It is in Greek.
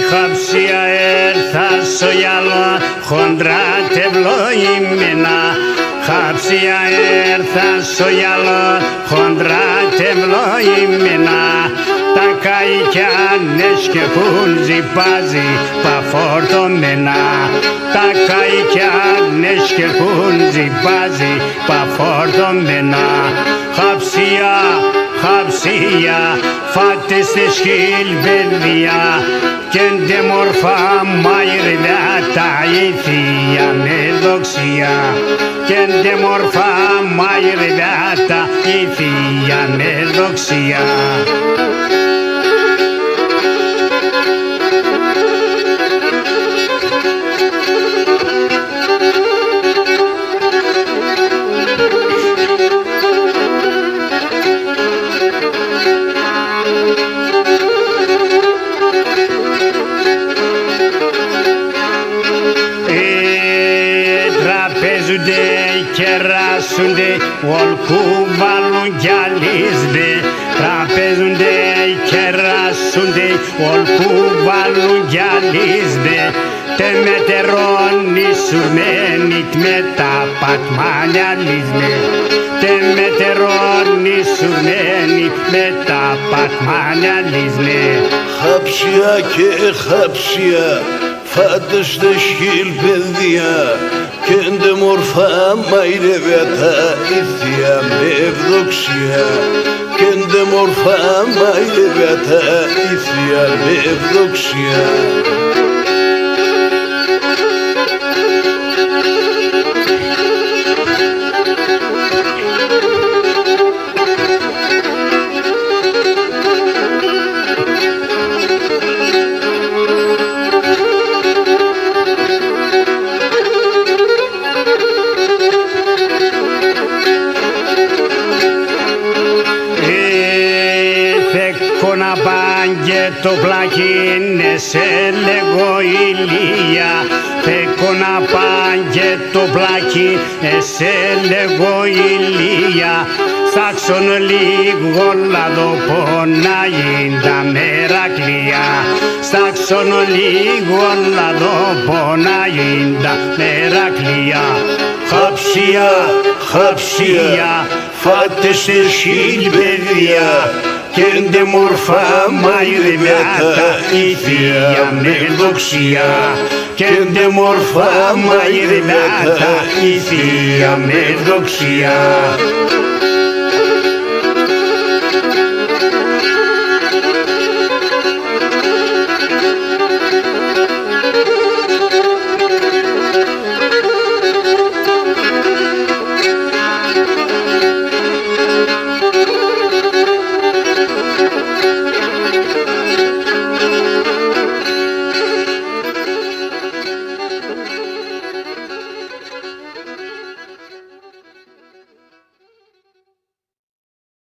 Χαψία έρθα στο γυαλό χοντρά τευλογημένα. Χαψία έρθα στο γυαλό χοντρά τευλογημένα. Τα καϊκιά νεσκεχούν ζυπάζει παφορτωμένα. Τα καϊκιά νεσκεχούν ζυπάζει παφορτωμένα. Χαψία, χαψία, φάτε στη σκυλβεδία κι εντεμορφά μαϊρδιά τα ηθία με δοξία κι εντεμορφά μαϊρδιά τα ηθία με δοξία. Τραπέζουνται, κεράσουνται, ολκού βάλουν γυαλίζονται. Τραπέζουνται, κεράσουνται, ολκού βάλουν γυαλίζονται. Τε μετερώνει σουρμένοι με τα πατμάνια λύσμε. Τε μετερώνει σουρμένοι με τα πατμάνια λύσμε. Χαψία και χαψία, φάτε στα σκυλπεδία κι εντεμορφά μαϊρεύε τα ηθία με ευδοξία κι εντεμορφά μαϊρεύε τα ηθία με ευδοξία. Να πάνε και το πλάκι είναι σε λέγω ηλία. Θέλω να πάνε και το πλάκι σε λέγω ηλία. Στάξον λίγο λαδό πονάει τα μερακλία. Στάξον λίγο λαδό πονάει τα μερακλία. Χαψία, χαψία, φάτε σε σκυλπεδία κι εντεμορφά μαϊρεύε τα ηθία με δοξία κι εντεμορφά μαϊρεύε τα ηθία με δοξία.